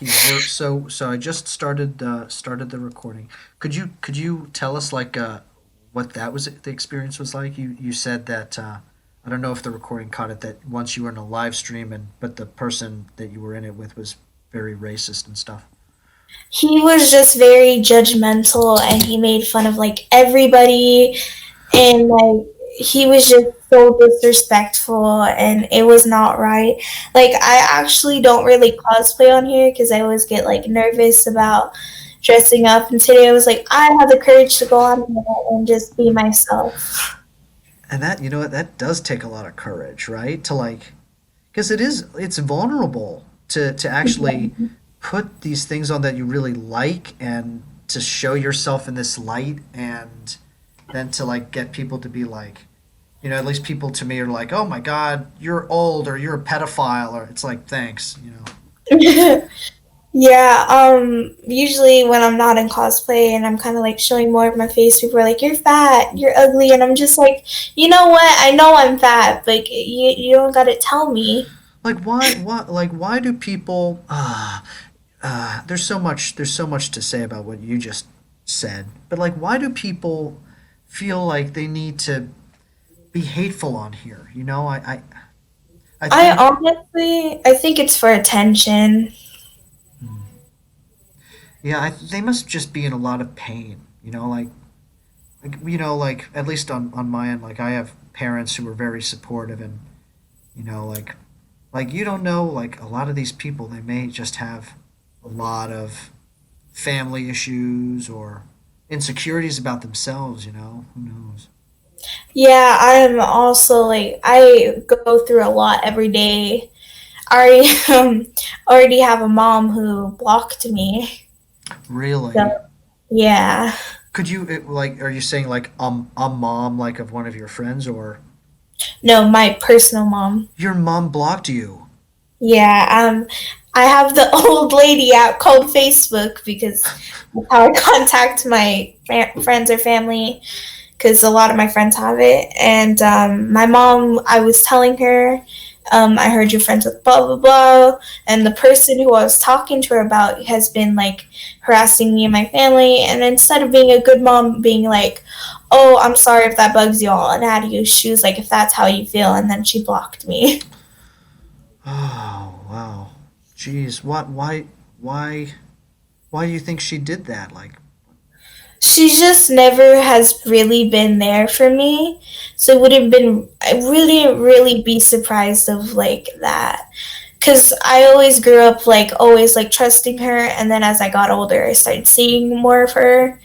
here. So I just started the recording. Could you tell us like what that was the experience was like? You said that I don't know if the recording caught it that once you were in a live stream and but the person that you were in it with was very racist and stuff. He was just very judgmental and he made fun of like everybody and like he was just so disrespectful and it was not right. Like I actually don't really cosplay on here because I always get like nervous about dressing up and today I was like I have the courage to go on here and just be myself. And that you know what that does take a lot of courage, right? To like because it's vulnerable to actually put these things on that you really like and to show yourself in this light and then to like get people to be like at least people to me are like, oh my god, you're old or you're a pedophile or it's like thanks. Yeah, usually when I'm not in cosplay and I'm kind of like showing more of my face, people are like, "You're fat, you're ugly," and I'm just like, you know what? I know I'm fat, but you don't gotta tell me. Like why do people there's so much to say about what you just said, but like why do people feel like they need to be hateful on here? I I think honestly, I think it's for attention. yeah, they must just be in a lot of pain, like at least on my end, like I have parents who are very supportive, and like you don't know, like a lot of these people, they may just have a lot of family issues or insecurities about themselves. Who knows? Yeah, I'm also like I go through a lot every day. I already have a mom who blocked me. So Really? yeah, Could you like? Are you saying like a mom like of one of your friends, or no, my personal mom. your mom blocked you? Yeah, I have the old lady app called Facebook because that's how I contact my friends or family because a lot of my friends have it. And my mom, I was telling her, I heard you're friends with blah blah blah, and the person who I was talking to her about has been like harassing me and my family. And instead of being a good mom, being like, "Oh, I'm sorry if that bugs you all," and how do you? She was like, "If that's how you feel," and then she blocked me. Oh wow, jeez, what? Why? Why do you think she did that? Like, She just never has really been there for me. So it would have been, I really, really be surprised of like that. Cause I always grew up like always like trusting her. And then as I got older, I started seeing more of her.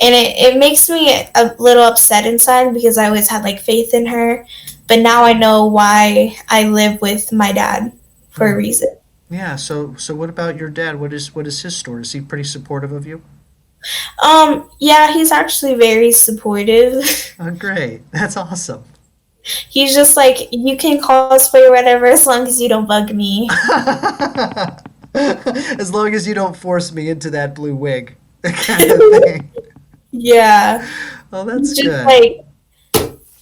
And it makes me a little upset inside because I always had like faith in her. But now I know why I live with my dad for a hmm. reason. Yeah. So what about your dad? What is his story? Is he pretty supportive of you? Yeah, he's actually very supportive. Oh, great. That's awesome. He's just like, you can cosplay or whatever as long as you don't bug me. As long as you don't force me into that blue wig, kind of thing. Yeah. Oh, He's that's just good. like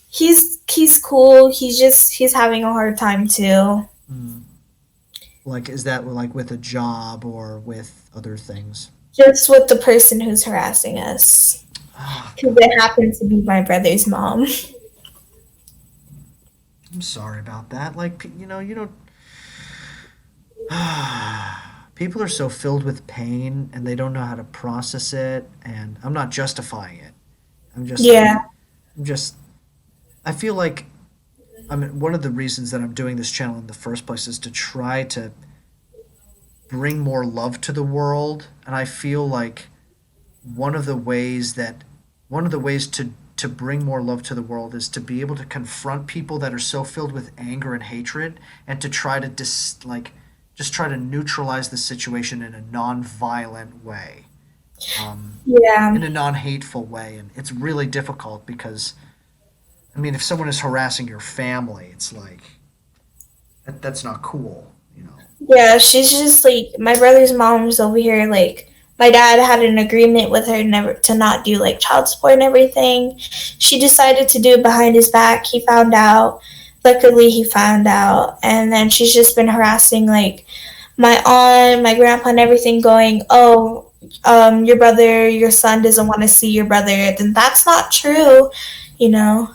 he's cool. He's having a hard time too. Hmm. Like, is that like with a job or with other things? Just with the person who's harassing us. Oh, Because it gosh. happens to be my brother's mom. I'm sorry about that. Like, you don't. People are so filled with pain and they don't know how to process it. And I'm not justifying it. I'm just, Yeah. I'm just, I feel like one of the reasons that I'm doing this channel in the first place is to try to bring more love to the world. And I feel like one of the ways that one of the ways to bring more love to the world is to be able to confront people that are so filled with anger and hatred and to try to just try to neutralize the situation in a non-violent way, Yeah. in a non-hateful way. And it's really difficult because I mean if someone is harassing your family, it's like that's not cool. Yeah, she's just like my brother's mom's over here like my dad had an agreement with her never to not do like child support and everything. She decided to do it behind his back. He found out. Luckily he found out and then she's just been harassing like my aunt, my grandpa, and everything going, oh, your brother, your son doesn't want to see your brother, then that's not true, you know.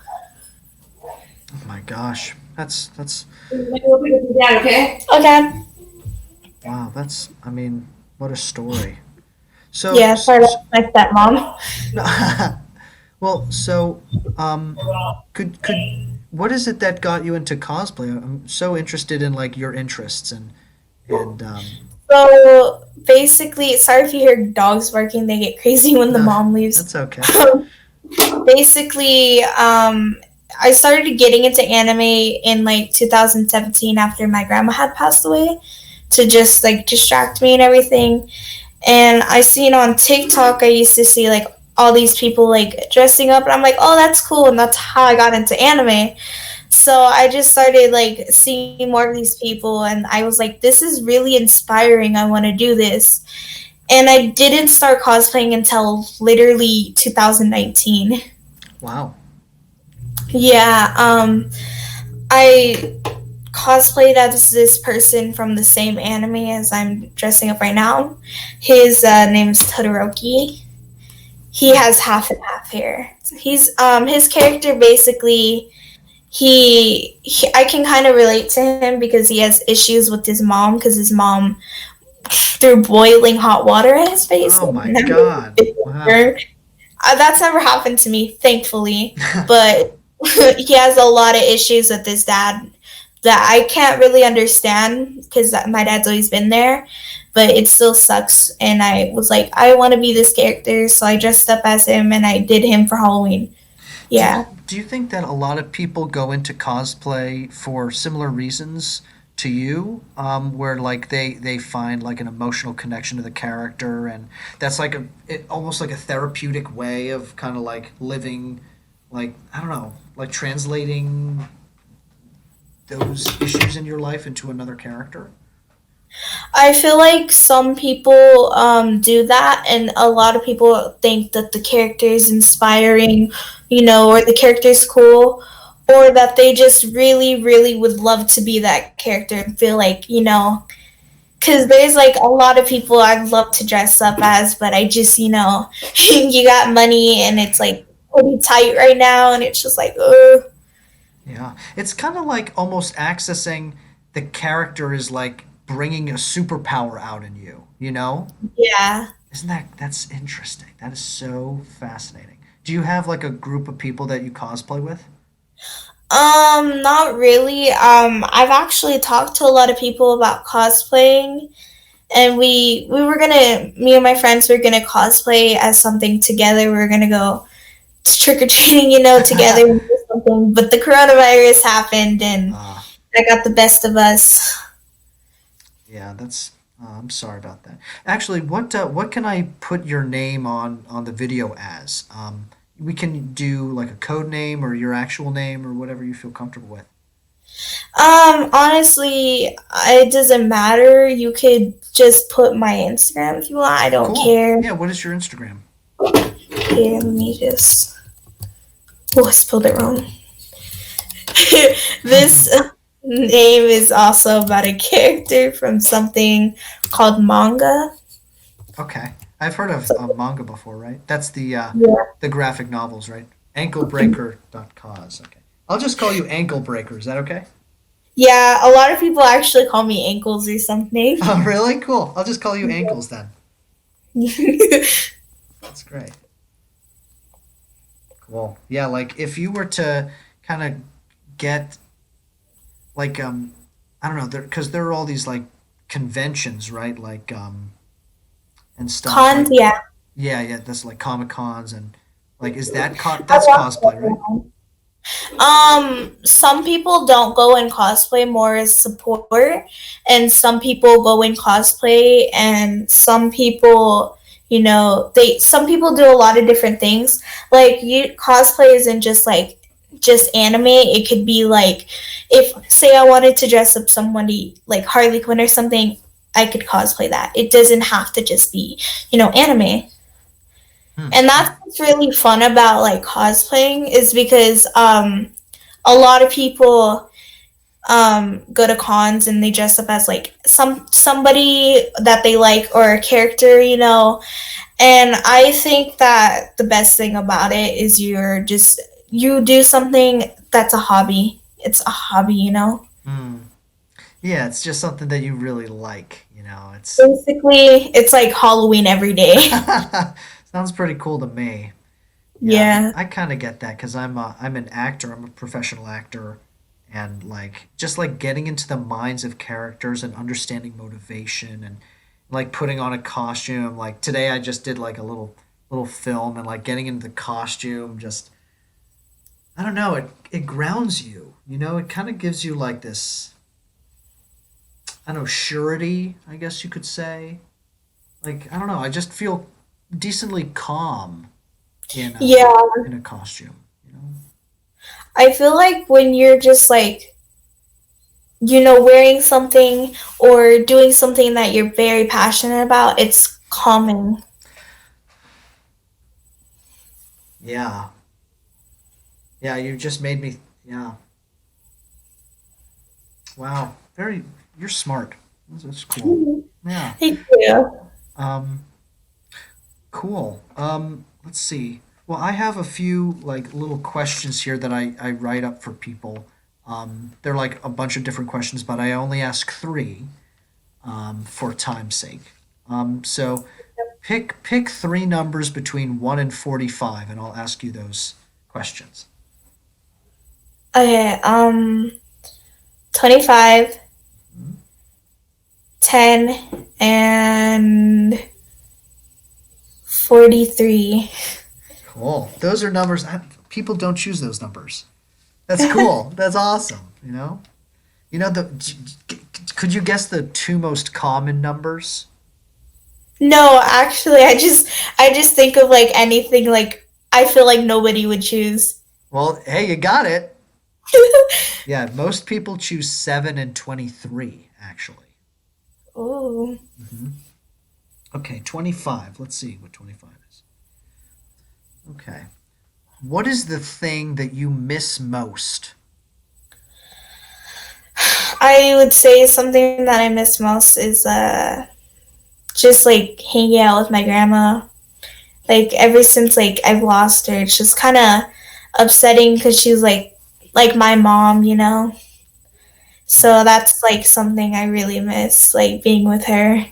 Oh my gosh, that's Yeah, okay. Okay. wow. That's I mean, what a story. So, Yeah, sorry, that's my stepmom. well, so could what is it that got you into cosplay? I'm so interested in like your interests and So basically, sorry if you hear dogs barking, they get crazy when the no, mom leaves. that's okay. Basically, I started getting into anime in like 2017 after my grandma had passed away to just like distract me and everything. And I seen on TikTok, I used to see like all these people like dressing up, and I'm like, oh, that's cool, and that's how I got into anime. So I just started like seeing more of these people, and I was like, this is really inspiring. I want to do this. And I didn't start cosplaying until literally 2019. Wow. Yeah, I cosplayed as this person from the same anime as I'm dressing up right now. His name is Todoroki. He Hmm. has half and half hair. He's his character basically he I can kind of relate to him because he has issues with his mom because his mom threw boiling hot water at his face. Oh my God. Wow. That's never happened to me, thankfully. But he has a lot of issues with his dad that I can't really understand because my dad's always been there. But it still sucks. And I was like, I want to be this character. So I dressed up as him and I did him for Halloween. Yeah. Do you think that a lot of people go into cosplay for similar reasons to you, where like they find like an emotional connection to the character, and that's like almost like a therapeutic way of kind of like living, like I don't know, like translating those issues in your life into another character? I feel like some people do that, and a lot of people think that the character is inspiring, or the character is cool, or that they just really, really would love to be that character and feel like, because there's like a lot of people I'd love to dress up as, but I just, you got money and it's like pretty tight right now, and it's just like, ugh. Yeah, it's kind of like almost accessing the character is like bringing a superpower out in you, you know? Yeah. Isn't that's interesting. That is so fascinating. Do you have like a group of people that you cosplay with? Not really. I've actually talked to a lot of people about cosplaying, and we were gonna, me and my friends were gonna cosplay as something together. We were gonna go trick or treating, together and do something. But the coronavirus happened, and Ah, that got the best of us. yeah, that's I'm sorry about that. Actually, what can I put your name on the video as? We can do like a code name or your actual name or whatever you feel comfortable with. Honestly, it doesn't matter. You could just put my Instagram if you want. I don't Cool. care. Yeah, what is your Instagram? Here, let me just. Oh, I spelled it wrong. This name is also about a character from something called manga. Okay. I've heard of manga before, right? That's Yeah. the graphic novels, right? Anklebreaker.cause. Okay. I'll just call you Ankle Breaker. Is that okay? Yeah, a lot of people actually call me ankles or something. Oh, really? Cool. I'll just call you Ankles then. That's great. Cool. Yeah, like if you were to kind of get like I don't know, there are all these like conventions, right? Like and stuff Cons, like yeah. yeah, that's like Comic Cons and like is that I that's watched cosplay, right? that. Some people don't go in cosplay more as support, and some people go in cosplay, and some people, some people do a lot of different things. Like you, cosplay isn't just like just anime. It could be like, if say I wanted to dress up somebody like Harley Quinn or something, I could cosplay that. It doesn't have to just be, anime. Hmm. And that's what's really fun about like cosplaying is because a lot of people go to cons and they dress up as like somebody that they like or a character, you know. And I think that the best thing about it is you do something that's a hobby. It's a hobby, you know. Mm. Yeah, it's just something that you really like, you know. It's Basically, it's like Halloween every day. sounds pretty cool to me. Yeah, Yeah. I kind of get that because I'm an actor. I'm a professional actor, and like just like getting into the minds of characters and understanding motivation and like putting on a costume. Like today, I just did like a little film and like getting into the costume. Just I don't know. It grounds you. You know, it kind of gives you like this. I don't know, surety. I guess you could say. Like I don't know. I just feel decently calm Yeah. in a costume. You know. I feel like when you're just like, wearing something or doing something that you're very passionate about, it's calming. Yeah. Yeah, you just made me. Yeah. Wow. Very. You're smart. That's cool. Yeah. Thank you. Um. Cool. Let's see. Well, I have a few like little questions here that I write up for people. They're like a bunch of different questions, but I only ask three for time's sake. So pick three numbers between 1 and 45, and I'll ask you those questions. Okay, 25, Mhm. 10, and 43. Cool. Those are numbers. People don't choose those numbers. That's cool. That's awesome. You know. You know could you guess the two most common numbers? No, actually, I just think of like anything like I feel like nobody would choose. Well, hey, you got it. Yeah, most people choose 7 and 23, actually. Ooh. Hmm. Okay, 25. Let's see what 25 is. Okay. What is the thing that you miss most? I would say something that I miss most is just like hanging out with my grandma. Like ever since like I've lost her, it's just kind of upsetting because she's like my mom, you know. Hmm. So that's like something I really miss, like being with her.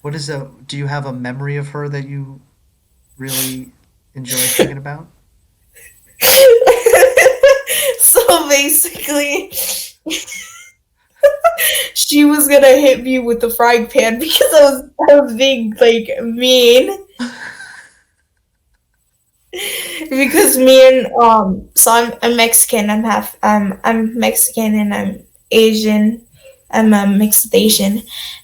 What is a, do you have a memory of her that you really enjoy thinking about? So basically, she was gonna hit me with the frying pan because I was being like mean. Because me and so I'm Mexican. I'm Mexican and I'm Asian. I'm mixed with Asian,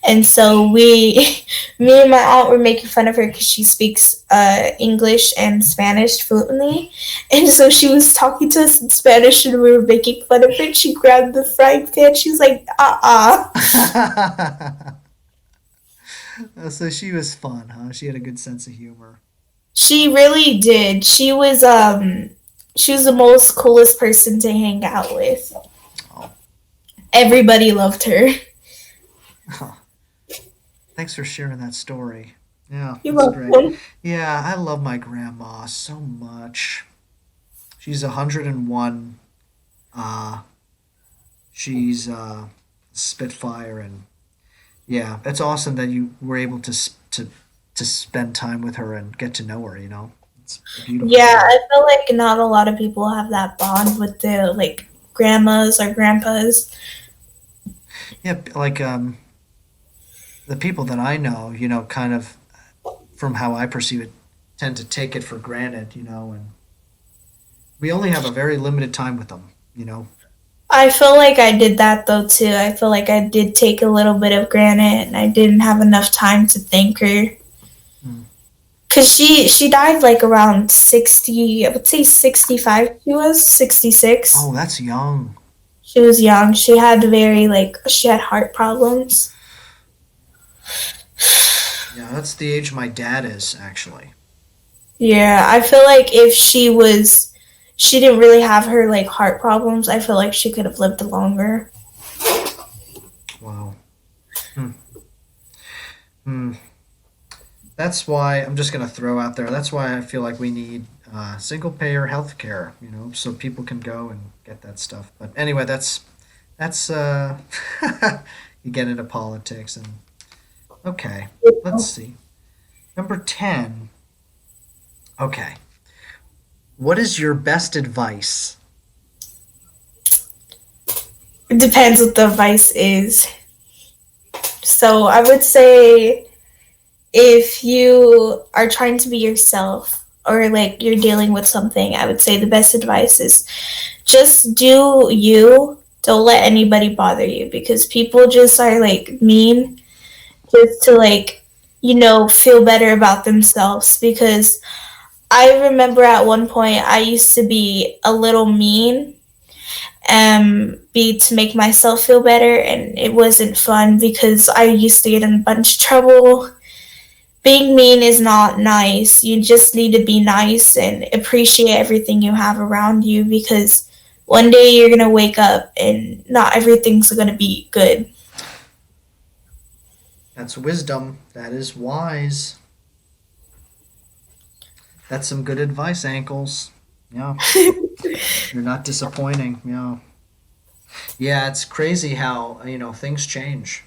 and so me and my aunt were making fun of her because she speaks English and Spanish fluently, and so she was talking to us in Spanish and we were making fun of her. And she grabbed the frying pan. She was like, So she was fun, huh? She had a good sense of humor. She really did. She was the most coolest person to hang out with. Oh, Everybody loved her. thanks for sharing that story. Yeah, You're that's great. welcome. Yeah, I love my grandma so much. She's 101. Uh, she's Spitfire, and yeah, it's awesome that you were able to spend time with her and get to know her. You know, it's a beautiful Yeah, thing. I feel like not a lot of people have that bond with their like grandmas or grandpas. Yeah, like the people that I know, you know, kind of from how I perceive it, tend to take it for granted. You know, and we only have a very limited time with them. You know. I feel like I did that though too. I feel like I did take a little bit of granted and I didn't have enough time to thank her. Hmm. Cause she died like around 60, I would say 65 she was, 66. Oh, that's young. She was young. She had heart problems. Yeah, that's the age my dad is actually. Yeah, I feel like if she didn't really have her like heart problems, I feel like she could have lived longer. Wow. Hmm. Hmm. That's why I'm just going to throw out there. That's why I feel like we need single payer health care, so people can go and get that stuff. But anyway, that's you get into politics and okay. Let's see. Number 10. Okay. What is your best advice? It depends what the advice is. So I would say if you are trying to be yourself or like you're dealing with something, I would say the best advice is just do you. Don't let anybody bother you because people just are like mean just to like, feel better about themselves. Because I remember at one point I used to be a little mean be to make myself feel better, and it wasn't fun because I used to get in a bunch of trouble. Being mean is not nice. You just need to be nice and appreciate everything you have around you because one day you're going to wake up and not everything's going to be good. That's wisdom. That is wise. That's some good advice, Ankles. Yeah. You're not disappointing. Yeah. Yeah, it's crazy how, things change.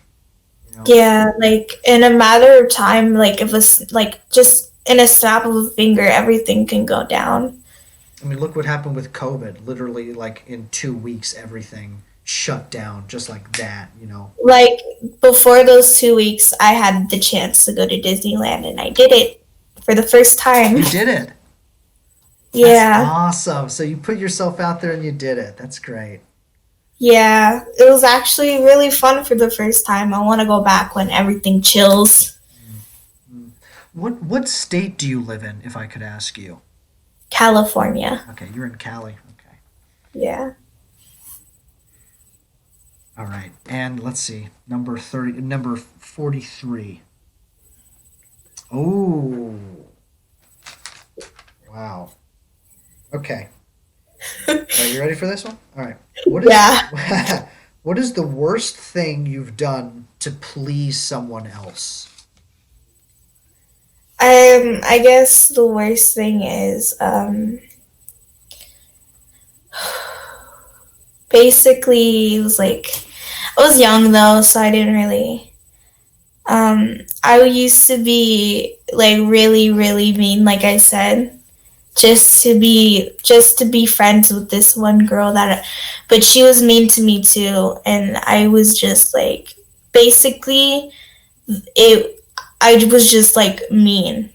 You know. Yeah, like in a matter of time, like if it's like just in a snap of a finger, everything can go down. I mean, look what happened with COVID. Literally, like in 2 weeks, everything shut down just like that. Like before those 2 weeks, I had the chance to go to Disneyland and I did it for the first time. You did it. That's Yeah. awesome. So you put yourself out there and you did it. That's great. Yeah, it was actually really fun for the first time. I want to go back when everything chills. Mm. What state do you live in, if I could ask you? California. Okay, you're in Cali. Okay. Yeah. All right. And let's see. Number 43. Oh, wow. Okay. Are you ready for this one? All right. What is Yeah. what is the worst thing you've done to please someone else? I guess the worst thing is basically it was like I was young though, so I didn't really I used to be like really really mean like I said just to be friends with this one girl but she was mean to me too, and I was just like basically it I was just like mean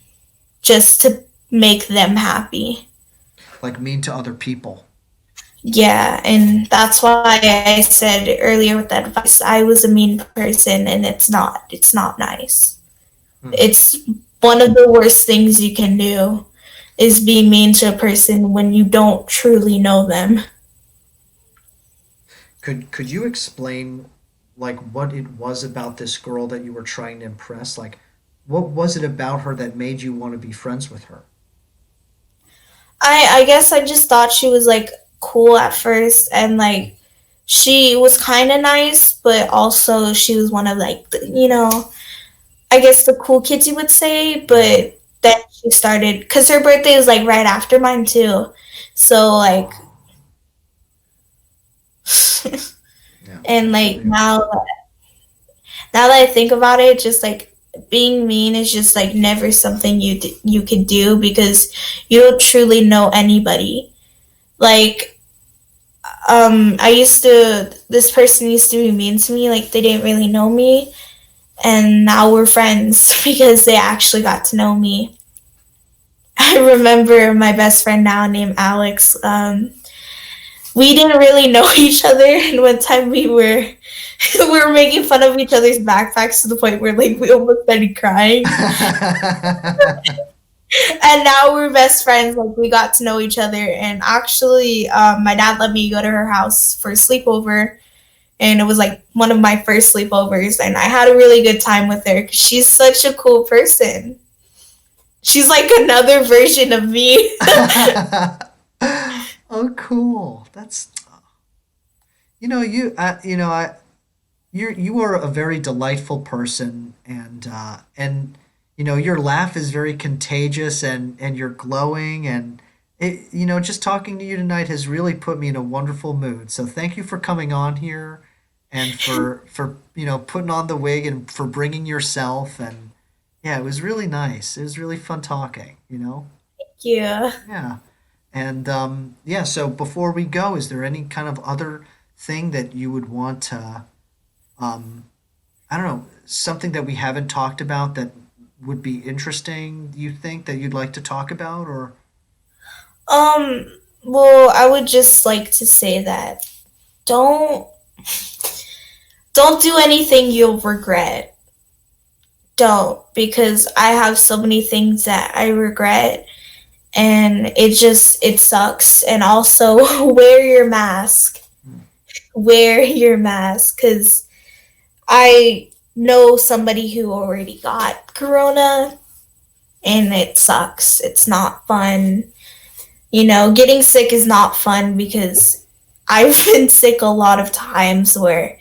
just to make them happy. Like mean to other people. Yeah, and that's why I said earlier with that advice I was a mean person, and it's not nice. Hmm. It's one of the worst things you can do is be mean to a person when you don't truly know them. Could you explain like what it was about this girl that you were trying to impress? Like what was it about her that made you want to be friends with her? I guess I just thought she was like cool at first, and like she was kind of nice, but also she was one of like I guess the cool kids you would say. Yeah. But then she started because her birthday was like right after mine too, so like Yeah, I and feel like you. now that I think about it, just like being mean is just like never something you could do because you don't truly know anybody. Like I used to this person used to be mean to me like they didn't really know me, and now we're friends because they actually got to know me. I remember my best friend now named Alex. We didn't really know each other, and one time we were making fun of each other's backpacks to the point where like we almost started crying. And now we're best friends. Like we got to know each other, and actually, my dad let me go to her house for a sleepover, and it was like one of my first sleepovers, and I had a really good time with her because she's such a cool person. She's like another version of me. Oh, cool. That's you are a very delightful person, and your laugh is very contagious, and you're glowing, and just talking to you tonight has really put me in a wonderful mood. So thank you for coming on here, and for putting on the wig and for bringing yourself, and yeah, it was really nice. It was really fun talking. Yeah. Yeah. And yeah, so before we go, is there any kind of other thing that you would want to, um, I don't know, something that we haven't talked about that would be interesting, you think, that you'd like to talk about? Or, Well, I would just like to say that don't don't do anything you'll regret. Don't, because I have so many things that I regret, and it sucks. And also wear your mask. Wear your mask, cuz I know somebody who already got corona, and it sucks. It's not fun. Getting sick is not fun because I've been sick a lot of times, where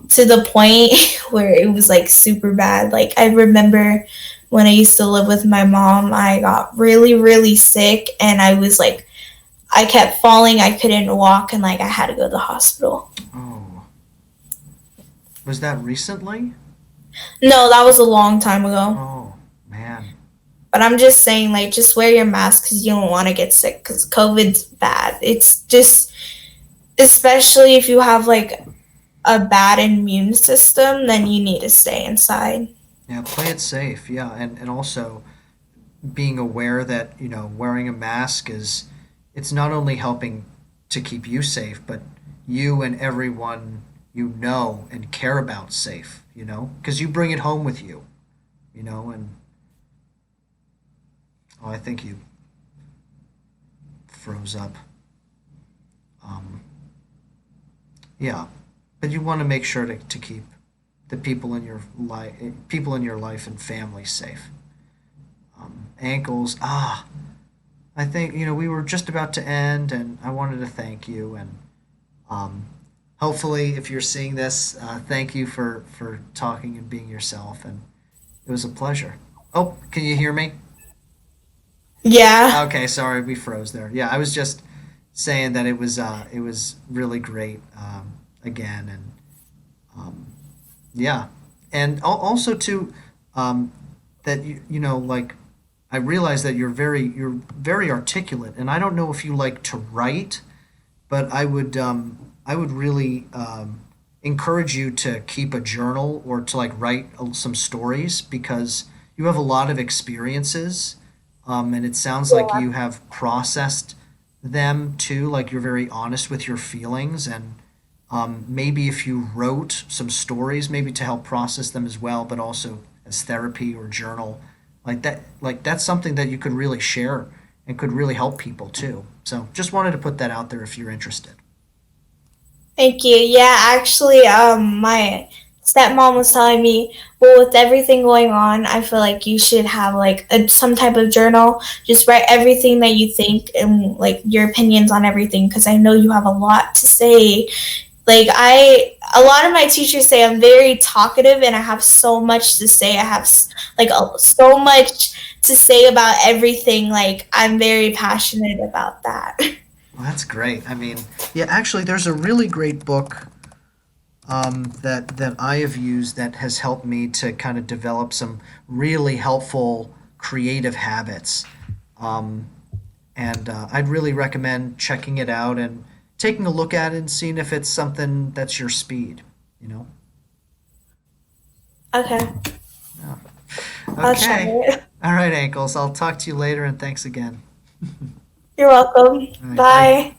to the point where it was like super bad. Like, I remember when I used to live with my mom, I got really, really sick, and I was like, I kept falling, I couldn't walk, and like I had to go to the hospital. oh, was that recently? No, that was a long time ago. Oh, man. But I'm just saying, like, just wear your mask because you don't want to get sick, because COVID's bad. It's just, especially if you have like a bad immune system, then you need to stay inside. Yeah, play it safe. Yeah, and also being aware that, wearing a mask it's not only helping to keep you safe, but you and everyone you know and care about safe, because you bring it home with you, and oh, I think you froze up. Um, yeah, but you want to make sure to keep the people in your life and family safe. Ankles, I think we were just about to end, and I wanted to thank you, and um, hopefully, if you're seeing this, thank you for talking and being yourself, and it was a pleasure. Oh, can you hear me? Yeah. Okay, sorry, we froze there. Yeah, I was just saying that it was really great again, and um, yeah, and also too, um, that like I realize that you're very articulate, and I don't know if you like to write, but I would really encourage you to keep a journal or to like write some stories because you have a lot of experiences, and it sounds like Yeah. you have processed them too. Like you're very honest with your feelings, and maybe if you wrote some stories, maybe to help process them as well, but also as therapy or journal, like that's something that you could really share and could really help people too. So just wanted to put that out there if you're interested. Thank you. Yeah, actually, my stepmom was telling me, well, with everything going on, I feel like you should have like some type of journal. Just write everything that you think and like your opinions on everything, because I know you have a lot to say. Like, a lot of my teachers say I'm very talkative and I have so much to say. I have like so much to say about everything. Like, I'm very passionate about that. Well, that's great. I mean, yeah, actually, there's a really great book that I have used that has helped me to kind of develop some really helpful creative habits. Um, and I'd really recommend checking it out and taking a look at it and seeing if it's something that's your speed. You know. Okay, Yeah. I'll try Okay. it. All right, ankles. I'll talk to you later, and thanks again. You're welcome. All right. Bye. Bye.